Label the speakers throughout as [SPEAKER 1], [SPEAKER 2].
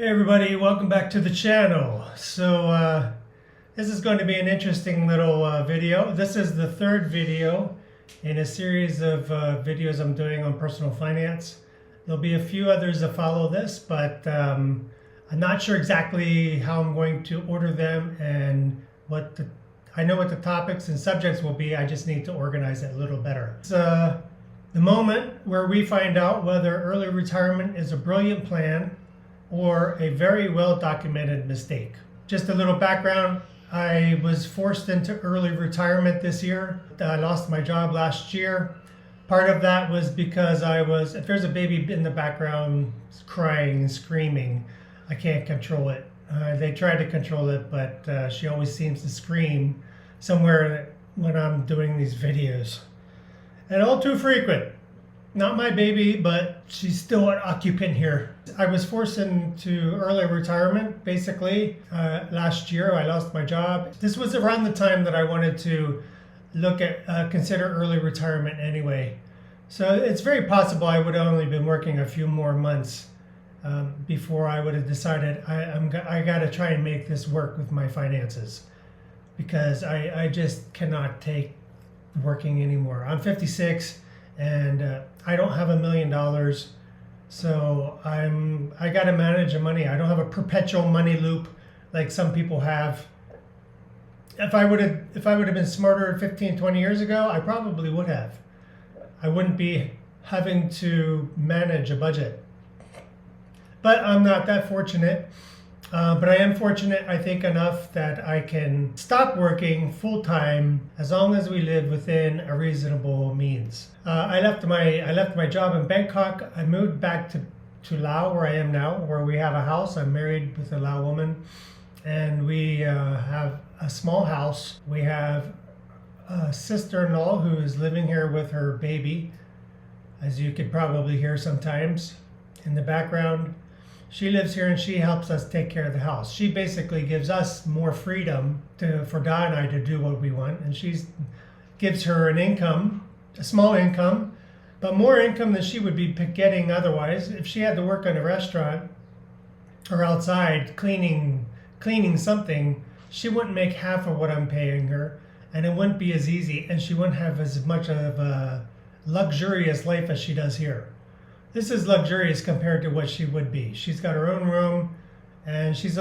[SPEAKER 1] Hey everybody, welcome back to the channel. This is going to be an interesting little video. This is the third video in a series of videos I'm doing on personal finance. There'll be a few others that follow this, but I'm not sure exactly how I'm going to order them and I know what the topics and subjects will be. I just need to organize it a little better. It's the moment where we find out whether early retirement is a brilliant plan or a very well documented mistake. Just a little background, I was forced into early retirement this year. I lost my job last year. Part of that was because if there's a baby in the background crying and screaming, I can't control it. They try to control it, but she always seems to scream somewhere when I'm doing these videos. And all too frequent. Not my baby, but she's still an occupant here. I was forced into early retirement, basically. Last year, I lost my job. This was around the time that I wanted to consider early retirement anyway. So it's very possible I would have only been working a few more months before I would have decided I got to try and make this work with my finances, because I just cannot take working anymore. I'm 56. And I don't have $1 million, so I got to manage the money. I don't have a perpetual money loop like some people have. If I would have been smarter 15, 20 years ago, I probably would have. I wouldn't be having to manage a budget. But I'm not that fortunate. But I am fortunate, I think, enough that I can stop working full-time as long as we live within a reasonable means. I left my job in Bangkok. I moved back to Laos, where I am now, where we have a house. I'm married with a Lao woman, and we have a small house. We have a sister-in-law who is living here with her baby, as you could probably hear sometimes in the background. She lives here and she helps us take care of the house. She basically gives us more freedom for Da and I to do what we want. And she gives her an income, a small income, but more income than she would be getting otherwise. If she had to work in a restaurant or outside cleaning something, she wouldn't make half of what I'm paying her. And it wouldn't be as easy. And she wouldn't have as much of a luxurious life as she does here. This is luxurious compared to what she would be. She's got her own room, and she's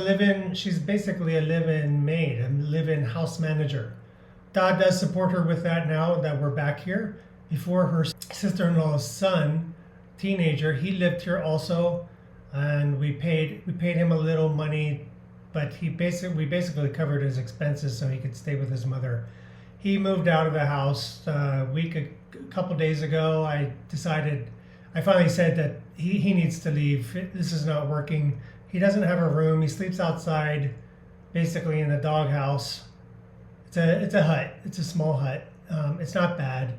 [SPEAKER 1] basically a live-in maid, a live-in house manager. Dad does support her with that now that we're back here. Before, her sister-in-law's son, teenager, he lived here also, and we paid him a little money, but we basically covered his expenses so he could stay with his mother. He moved out of the house a couple days ago. I finally said that he needs to leave. This is not working. He doesn't have a room. He sleeps outside, basically in a doghouse. It's a hut. It's a small hut. It's not bad,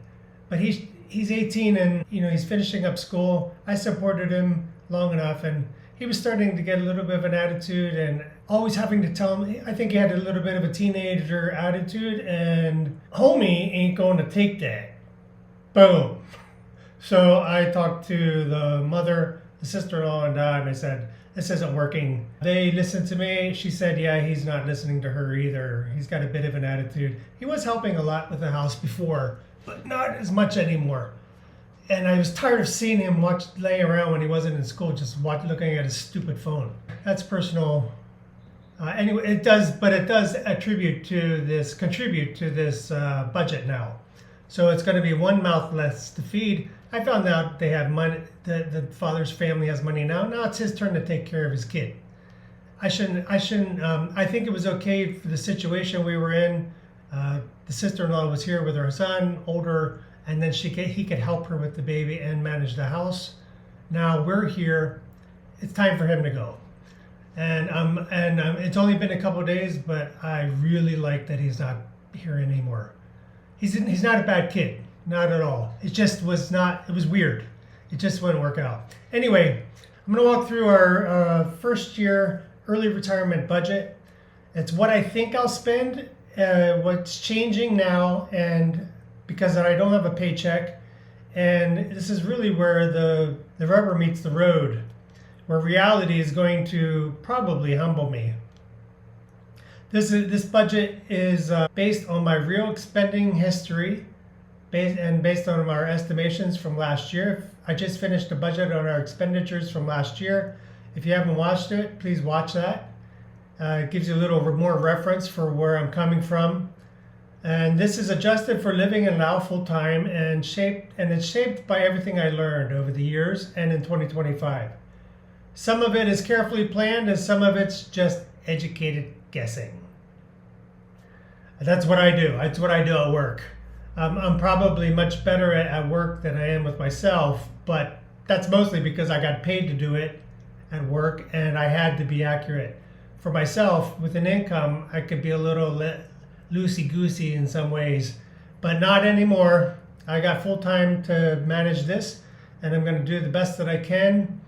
[SPEAKER 1] but he's 18 and he's finishing up school. I supported him long enough, and he was starting to get a little bit of an attitude and always having to tell him. I think he had a little bit of a teenager attitude, and homie ain't going to take that. Boom. So I talked to the mother, the sister-in-law, and Dad, and I said, this isn't working. They listened to me. She said, yeah, he's not listening to her either. He's got a bit of an attitude. He was helping a lot with the house before, but not as much anymore. And I was tired of seeing him lay around when he wasn't in school, just looking at his stupid phone. That's personal. Anyway, it does contribute to this budget now. So it's going to be one mouth less to feed. I found out they have money. The father's family has money now. Now it's his turn to take care of his kid. I shouldn't. I think it was okay for the situation we were in. The sister-in-law was here with her son, older, and then he could help her with the baby and manage the house. Now we're here. It's time for him to go. And it's only been a couple of days, but I really like that he's not here anymore. He's not a bad kid, not at all. It was weird. It just wouldn't work out. Anyway, I'm gonna walk through our first year early retirement budget. It's what I think I'll spend, what's changing now, and because I don't have a paycheck, and this is really where the rubber meets the road. where reality is going to probably humble me. This budget is based on my real spending history, based on our estimations from last year. I just finished a budget on our expenditures from last year. If you haven't watched it, please watch that. It gives you a little more reference for where I'm coming from. And this is adjusted for living in Laos full time, and it's shaped by everything I learned over the years and in 2025. Some of it is carefully planned, and some of it's just educated guessing. That's what I do. That's what I do at work. I'm probably much better at work than I am with myself, but that's mostly because I got paid to do it at work, and I had to be accurate. For myself, with an income, I could be a little loosey-goosey in some ways, but not anymore. I got full time to manage this, and I'm going to do the best that I can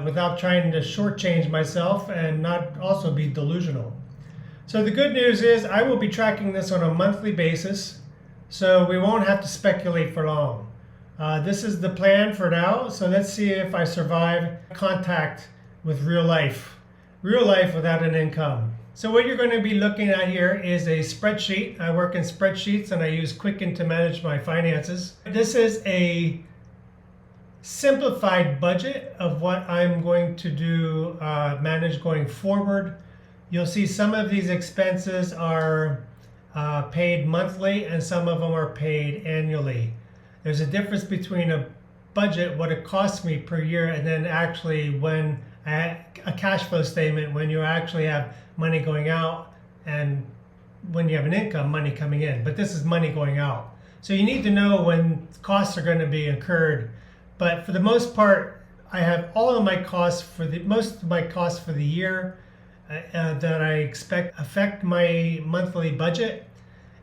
[SPEAKER 1] without trying to shortchange myself and not also be delusional. So the good news is I will be tracking this on a monthly basis, so we won't have to speculate for long. This is the plan for now, so let's see if I survive contact with real life without an income. So what you're going to be looking at here is a spreadsheet. I work in spreadsheets and I use Quicken to manage my finances. This is a simplified budget of what I'm going to do, manage going forward. You'll see some of these expenses are paid monthly and some of them are paid annually. There's a difference between a budget, what it costs me per year, and then actually when a cash flow statement, when you actually have money going out and when you have an income, money coming in. But this is money going out. So you need to know when costs are going to be incurred. But for the most part, I have all of my costs most of my costs for the year that I expect affect my monthly budget.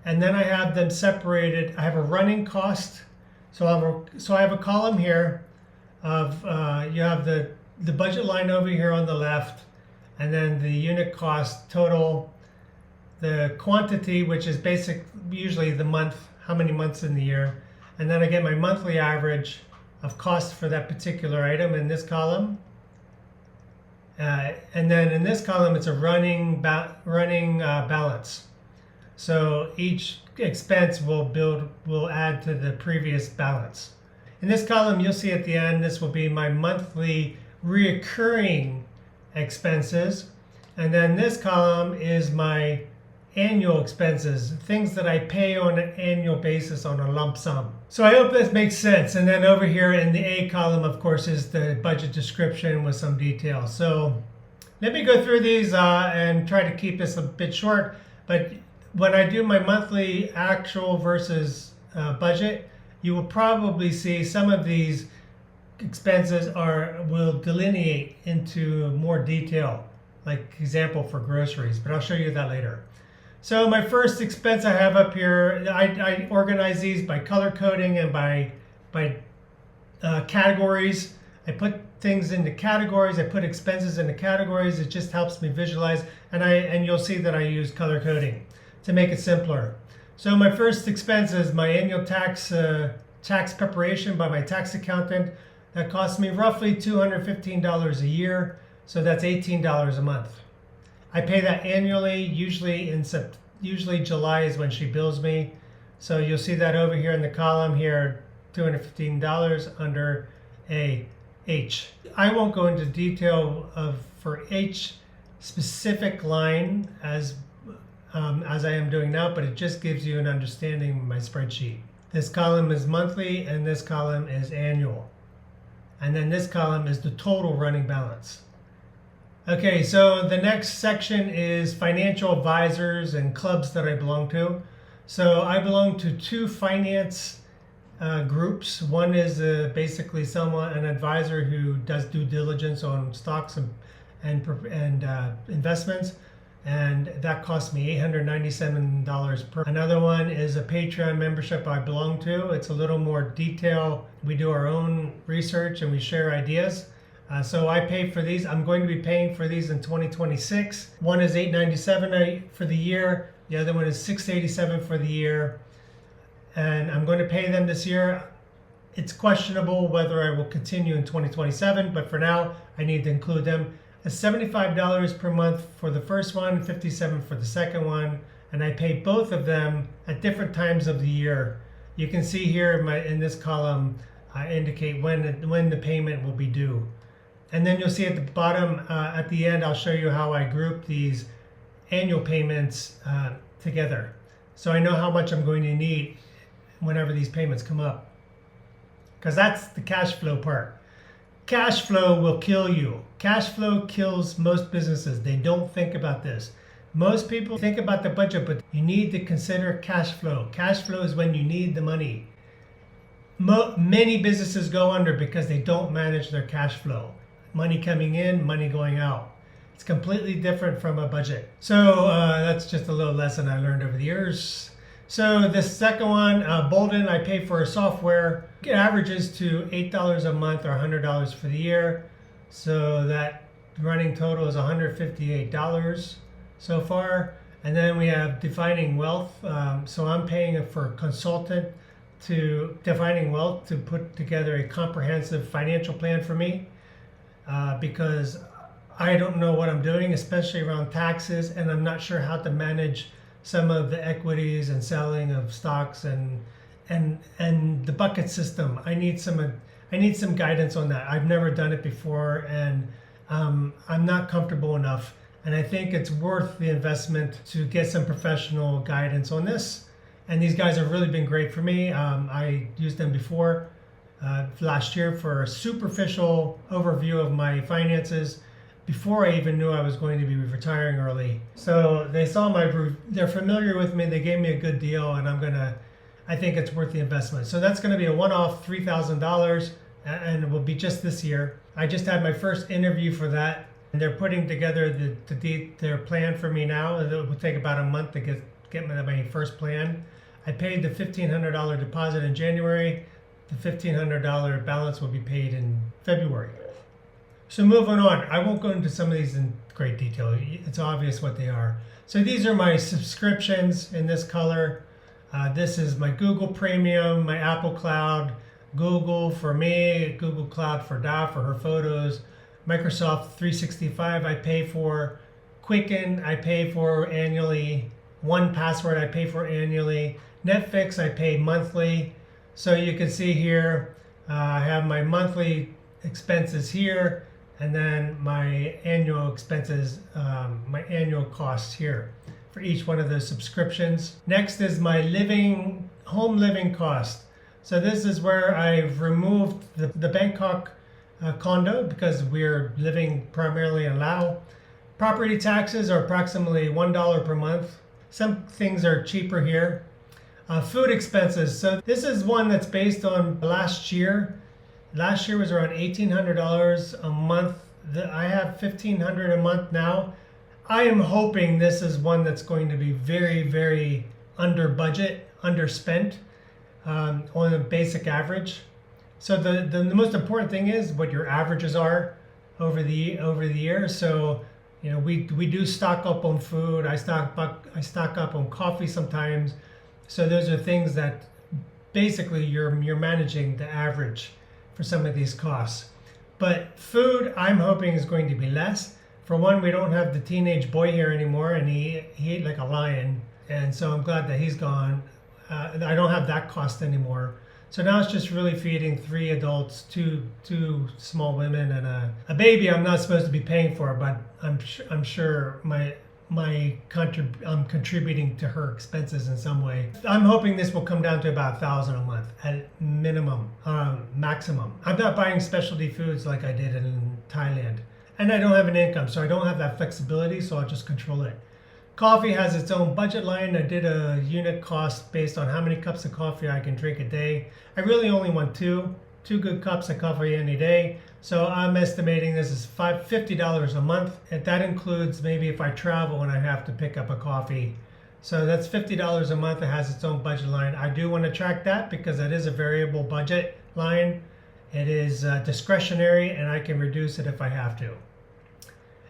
[SPEAKER 1] And then I have them separated. I have a running cost. So I have a column here of, you have the budget line over here on the left, and then the unit cost total, the quantity, which is usually the month, how many months in the year, and then I get my monthly average of cost for that particular item in this column. And then in this column, it's a running balance. So each expense will add to the previous balance. In this column, you'll see at the end, this will be my monthly reoccurring expenses. And then this column is my annual expenses, things that I pay on an annual basis on a lump sum. So I hope this makes sense. And then over here in the A column, of course, is the budget description with some details. So let me go through these and try to keep this a bit short. But when I do my monthly actual versus budget, you will probably see some of these expenses will delineate into more detail, like example for groceries, but I'll show you that later. So my first expense I have up here, I organize these by color coding and by categories. I put things into categories. I put expenses into categories. It just helps me visualize, and you'll see that I use color coding to make it simpler. So my first expense is my annual tax preparation by my tax accountant. That costs me roughly $215 a year, so that's $18 a month. I pay that annually, usually July is when she bills me. So you'll see that over here in the column here, $215 under a H. I won't go into detail for each specific line as I am doing now, but it just gives you an understanding of my spreadsheet. This column is monthly and this column is annual. And then this column is the total running balance. Okay, so the next section is financial advisors and clubs that I belong to. So I belong to two finance groups. One is basically an advisor who does due diligence on stocks and investments, and that costs me $897 per. Another one is a Patreon membership I belong to. It's a little more detail. We do our own research and we share ideas. So I pay for these. I'm going to be paying for these in 2026. One is $897 for the year. The other one is $687 for the year. And I'm going to pay them this year. It's questionable whether I will continue in 2027, but for now, I need to include them. It's $75 per month for the first one, $57 for the second one, and I pay both of them at different times of the year. You can see here in this column, I indicate when the payment will be due. And then you'll see at the bottom, at the end, I'll show you how I group these annual payments together. So I know how much I'm going to need whenever these payments come up. Because that's the cash flow part. Cash flow will kill you. Cash flow kills most businesses. They don't think about this. Most people think about the budget, but you need to consider cash flow. Cash flow is when you need the money. Many businesses go under because they don't manage their cash flow. Money coming in, money going out. It's completely different from a budget. So that's just a little lesson I learned over the years. So the second one, Bolden, I pay for software. It averages to $8 a month or $100 for the year. So that running total is $158 so far. And then we have Defining Wealth. So I'm paying for a consultant to Defining Wealth to put together a comprehensive financial plan for me because I don't know what I'm doing, especially around taxes, and I'm not sure how to manage some of the equities and selling of stocks and the bucket system. I need some guidance on that. I've never done it before, and I'm not comfortable enough. And I think it's worth the investment to get some professional guidance on this. And these guys have really been great for me. I used them before last year for a superficial overview of my finances before I even knew I was going to be retiring early. So they saw they're familiar with me, they gave me a good deal, and I think it's worth the investment. So that's gonna be a one-off $3,000, and it will be just this year. I just had my first interview for that, and they're putting together their plan for me now. It will take about a month to get my first plan. I paid the $1,500 deposit in January. The $1,500 balance will be paid in February. So moving on, I won't go into some of these in great detail. It's obvious what they are. So these are my subscriptions in this color. This is my Google Premium, my Apple Cloud, Google for me, Google Cloud for Da for her photos, Microsoft 365 I pay for, Quicken I pay for annually, 1Password I pay for annually, Netflix I pay monthly. So you can see here, I have my monthly expenses here, and then my annual expenses, my annual costs here for each one of those subscriptions. Next is my home living cost. So this is where I've removed the Bangkok condo because we're living primarily in Laos. Property taxes are approximately $1 per month. Some things are cheaper here. Food expenses. So this is one that's based on last year. Last year was around $1,800 a month. I have $1,500 a month now. I am hoping this is one that's going to be very, very under budget, underspent on a basic average. So the most important thing is what your averages are over the year. So we do stock up on food. I stock up on coffee sometimes. So those are things that basically you're managing the average for some of these costs. But food, I'm hoping, is going to be less. For one, we don't have the teenage boy here anymore, and he ate like a lion, and so I'm glad that he's gone. I don't have that cost anymore. So now it's just really feeding 3 adults, two small women, and a baby I'm not supposed to be paying for, but I'm sure I'm contributing to her expenses in some way. I'm hoping this will come down to about $1,000 a month at minimum, maximum. I'm not buying specialty foods like I did in Thailand. And I don't have an income, so I don't have that flexibility, so I'll just control it. Coffee has its own budget line. I did a unit cost based on how many cups of coffee I can drink a day. I really only want two good cups of coffee any day. So I'm estimating this is $50 a month. And that includes maybe if I travel and I have to pick up a coffee. So that's $50 a month. It has its own budget line. I do want to track that because that is a variable budget line. It is discretionary, and I can reduce it if I have to.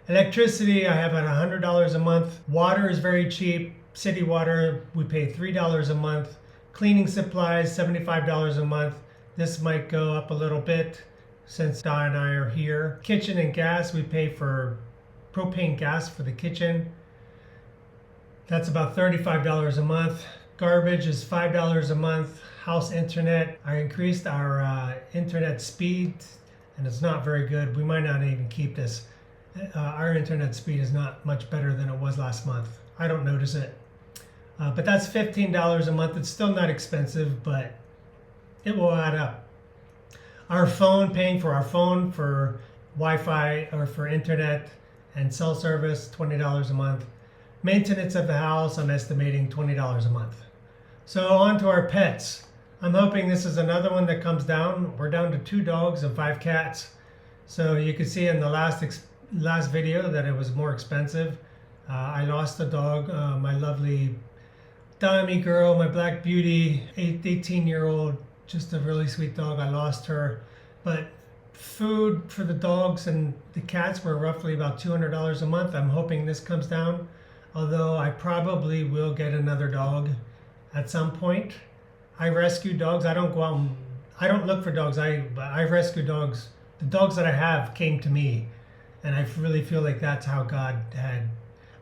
[SPEAKER 1] Electricity, I have at $100 a month. Water is very cheap. City water, we pay $3 a month. Cleaning supplies, $75 a month. This might go up a little bit since Di and I are here. Kitchen and gas, we pay for propane gas for the kitchen. That's about $35 a month. Garbage is $5 a month. House internet, I increased our internet speed, and it's not very good. We might not even keep this. Our internet speed is not much better than it was last month. I don't notice it. But that's $15 a month. It's still not expensive, but it will add up. Our phone, paying for our phone for Wi-Fi or for internet and cell service, $20 a month. Maintenance of the house, I'm estimating $20 a month. So on to our pets. I'm hoping this is another one that comes down. We're down to 2 dogs and 5 cats. So you could see in the last video that it was more expensive. I lost a dog, my lovely Dami girl, my black beauty, 18-year-old, just a really sweet dog. I lost her. But food for the dogs and the cats were roughly about $200 a month. I'm hoping this comes down, although I probably will get another dog at some point. I rescue dogs. I don't go out and, I don't look for dogs. I rescue dogs. The dogs that I have came to me, and I really feel like that's how God had.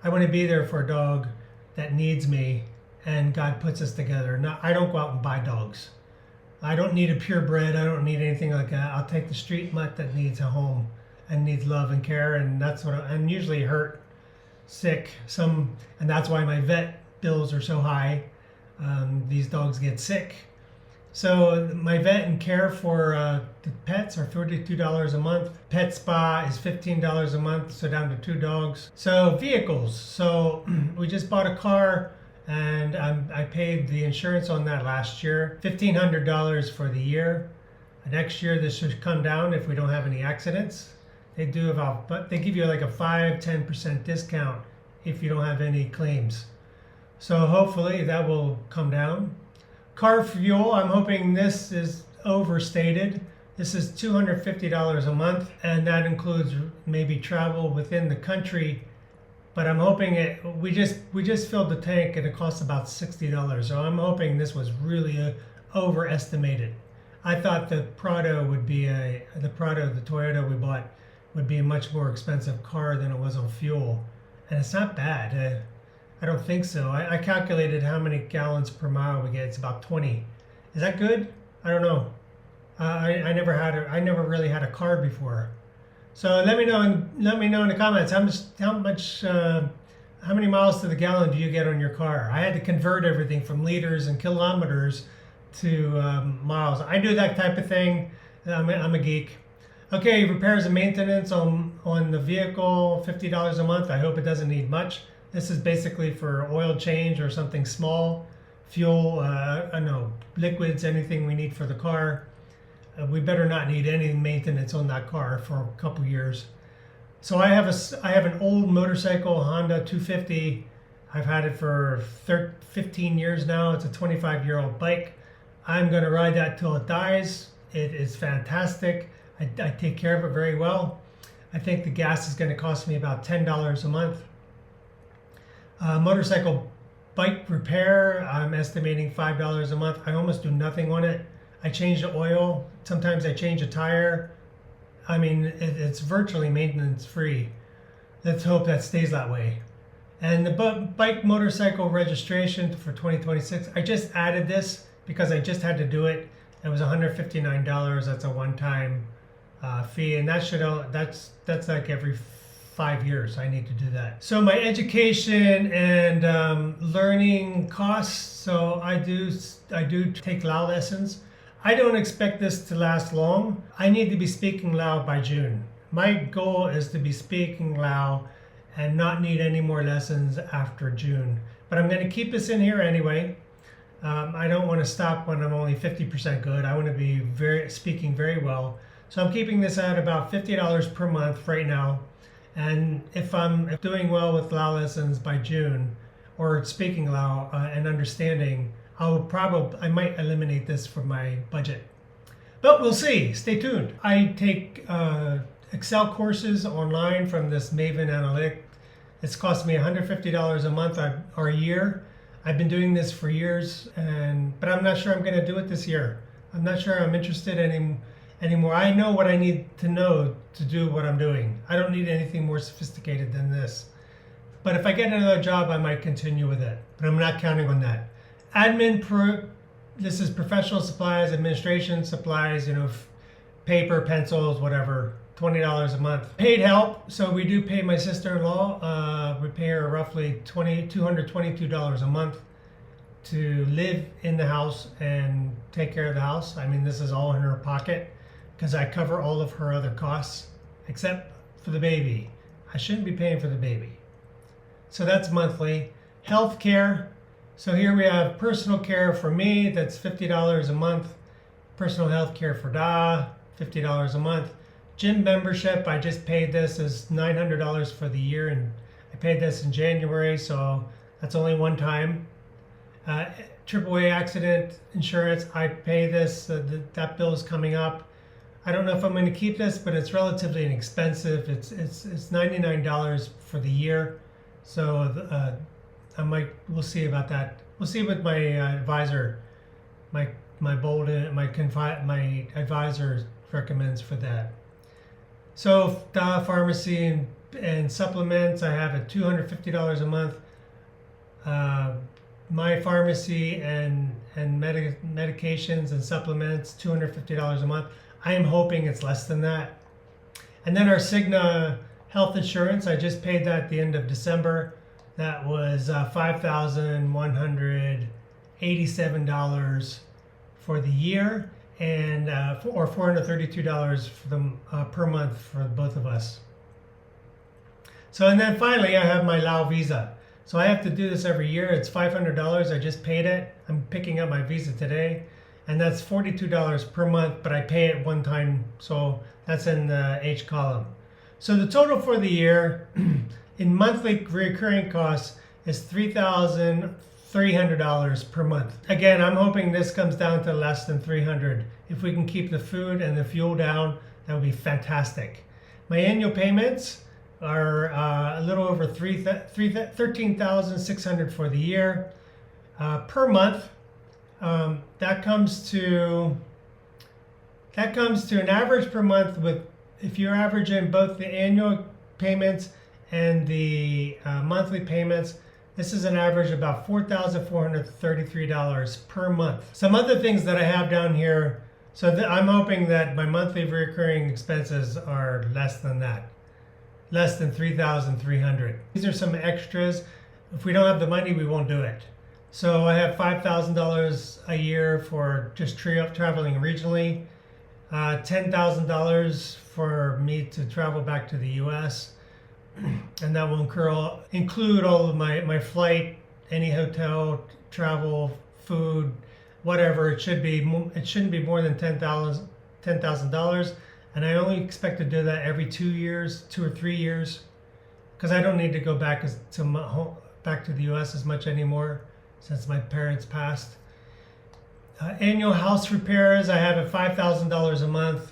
[SPEAKER 1] I want to be there for a dog that needs me, and God puts us together. Now, I don't go out and buy dogs. I don't need a purebred. I don't need anything like that. I'll take the street mutt that needs a home and needs love and care, and that's what I'm usually hurt, sick. And that's why my vet bills are so high. These dogs get sick. So my vet and care for the pets are $32 a month. Pet spa is $15 a month, so down to 2 dogs. So vehicles. So we just bought a car, and I paid the insurance on that last year, $1,500 for the year. Next year this should come down if we don't have any accidents. They do but they give you like a 5-10% discount if you don't have any claims. So hopefully that will come down. Car fuel, I'm hoping this is overstated. This is $250 a month, and that includes maybe travel within the country. But I'm hoping we just filled the tank and it costs about $60. So I'm hoping this was really overestimated. I thought the Prado would be the Toyota we bought would be a much more expensive car than it was on fuel, and it's not bad. I don't think so. I calculated how many gallons per mile we get. It's about 20. Is that good? I don't know. I never really had a car before. So let me know in the comments how many miles to the gallon do you get on your car? I had to convert everything from liters and kilometers to miles. I do that type of thing. I'm a geek. Okay, repairs and maintenance on the vehicle, $50 a month. I hope it doesn't need much. This is basically for oil change or something small, fuel, liquids, anything we need for the car. We better not need any maintenance on that car for a couple years. So I have an old motorcycle, Honda 250. I've had it for 15 years now. It's a 25-year-old bike. I'm going to ride that till it dies. It is fantastic. I take care of it very well. I think the gas is going to cost me about $10 a month. Motorcycle bike repair, I'm estimating $5 a month. I almost do nothing on it. I change the oil. Sometimes I change a tire. I mean, it's virtually maintenance free. Let's hope that stays that way. And the bike motorcycle registration for 2026, I just added this because I just had to do it. It was $159. That's a one-time fee, and that's like every 5 years I need to do that. So my education and learning costs. So I do take Lao lessons. I don't expect this to last long. I need to be speaking Lao by June. My goal is to be speaking Lao and not need any more lessons after June. But I'm going to keep this in here anyway. I don't want to stop when I'm only 50% good. I want to be speaking very well. So I'm keeping this at about $50 per month right now. And if I'm doing well with Lao lessons by June, or speaking Lao and understanding, I might eliminate this from my budget. But we'll see. Stay tuned. I take Excel courses online from this Maven Analytics. It's cost me $150 a month or a year. I've been doing this for years, but I'm not sure I'm going to do it this year. I'm not sure I'm interested anymore. I know what I need to know to do what I'm doing. I don't need anything more sophisticated than this. But if I get another job, I might continue with it. But I'm not counting on that. This is professional supplies, administration supplies, paper, pencils, whatever, $20 a month. Paid help, so we do pay my sister-in-law. We pay her roughly $222 a month to live in the house and take care of the house. I mean, this is all in her pocket because I cover all of her other costs except for the baby. I shouldn't be paying for the baby. So that's monthly. Health care. So here we have personal care for me, that's $50 a month. Personal health care for Da, $50 a month. Gym membership, I just paid this as $900 for the year, and I paid this in January, so that's only one time. AAA accident insurance, I pay this, that bill is coming up. I don't know if I'm going to keep this, but it's relatively inexpensive. It's $99 for the year, so we'll see about that. We'll see what my advisor, my advisor recommends for that. So the pharmacy and supplements, I have at $250 a month. My pharmacy and medications and supplements, $250 a month. I am hoping it's less than that. And then our Cigna health insurance, I just paid that at the end of December. That was $5,187 for the year, and or $432 for per month for both of us. So, and then finally, I have my Laos visa. So I have to do this every year. It's $500. I just paid it. I'm picking up my visa today, and that's $42 per month, but I pay it one time, so that's in the H column. So the total for the year in monthly recurring costs is $3,300 per month. Again, I'm hoping this comes down to less than $300. If we can keep the food and the fuel down, that would be fantastic. My annual payments are a little over $13,600 for the year. Per month, that comes to an average per month if you're averaging both the annual payments and the monthly payments, this is an average of about $4,433 per month. Some other things that I have down here, so I'm hoping that my monthly recurring expenses are less than that, less than $3,300. These are some extras. If we don't have the money, we won't do it. So I have $5,000 a year for just traveling regionally, $10,000 for me to travel back to the U.S., and that will include all of my flight, any hotel, travel, food, whatever. It shouldn't be more than $10,000, and I only expect to do that every 2 or 3 years, because I don't need to go back to the U.S. as much anymore since my parents passed. Annual house repairs, I have at $5,000 a month.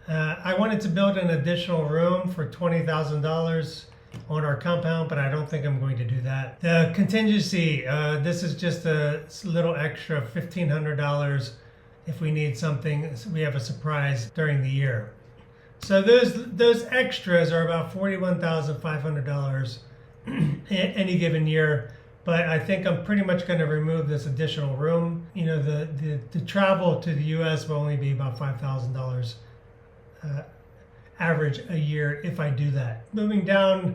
[SPEAKER 1] I wanted to build an additional room for $20,000 on our compound, but I don't think I'm going to do that. The contingency, this is just a little extra $1,500 if we need something. We have a surprise during the year. So those extras are about $41,500 any given year. But I think I'm pretty much going to remove this additional room. The travel to the U.S. will only be about $5,000 average a year if I do that. Moving down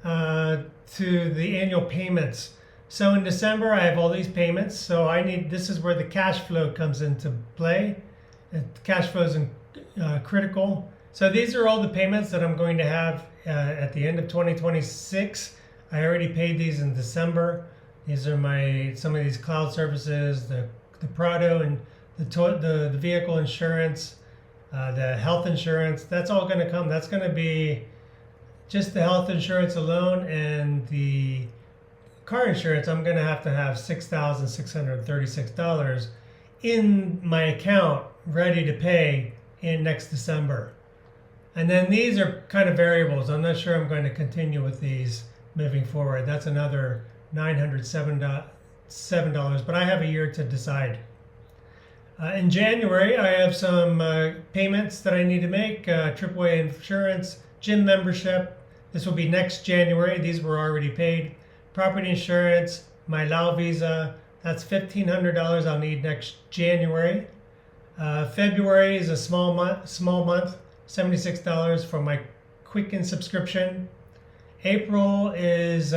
[SPEAKER 1] to the annual payments. So in December, I have all these payments. So this is where the cash flow comes into play. Cash flow is critical. So these are all the payments that I'm going to have at the end of 2026. I already paid these in December. These are some of these cloud services, the Prado and the vehicle insurance, the health insurance. That's all going to come. That's going to be just the health insurance alone, and the car insurance. I'm going to have $6,636 in my account ready to pay in next December. And then these are kind of variables. I'm not sure I'm going to continue with these moving forward. That's another $907, but I have a year to decide. In January, I have some payments that I need to make, AAA insurance, gym membership. This will be next January. These were already paid. Property insurance, my Laos visa, that's $1,500 I'll need next January. February is a small month, $76 for my Quicken subscription. April is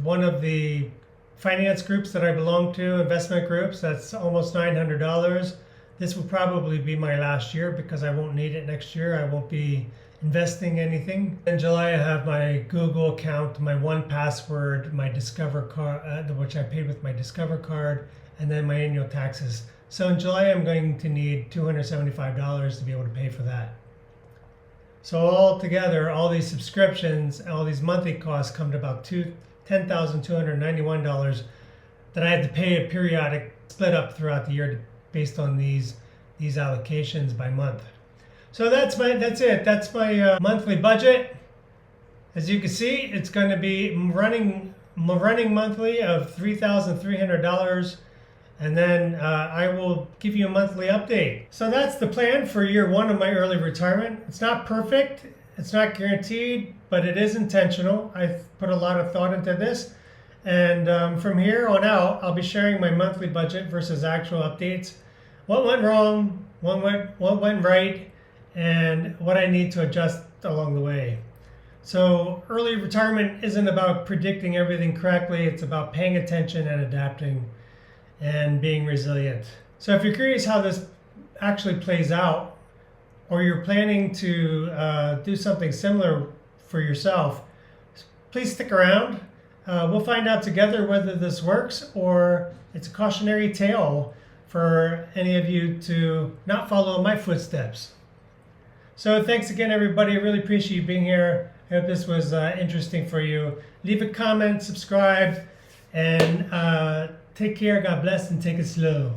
[SPEAKER 1] one of the finance groups that I belong to, investment groups. That's almost $900. This will probably be my last year because I won't need it next year. I won't be investing anything. In July, I have my Google account, my 1Password, my Discover card, which I paid with my Discover card, and then my annual taxes. So in July, I'm going to need $275 to be able to pay for that. So all together, all these subscriptions, all these monthly costs come to about $10,291 that I had to pay a periodic split up throughout the year based on these allocations by month. So that's it. That's my monthly budget. As you can see, it's going to be running monthly of $3,300, and then I will give you a monthly update. So that's the plan for year one of my early retirement. It's not perfect, it's not guaranteed, but it is intentional. I've put a lot of thought into this, and from here on out, I'll be sharing my monthly budget versus actual updates. What went wrong, what went right, and what I need to adjust along the way. So early retirement isn't about predicting everything correctly. It's about paying attention and adapting and being resilient. So if you're curious how this actually plays out, or you're planning to do something similar for yourself, please stick around. We'll find out together whether this works or it's a cautionary tale for any of you to not follow my footsteps. So thanks again, everybody. I really appreciate you being here. I hope this was interesting for you. Leave a comment, subscribe, and take care, God bless, and take it slow.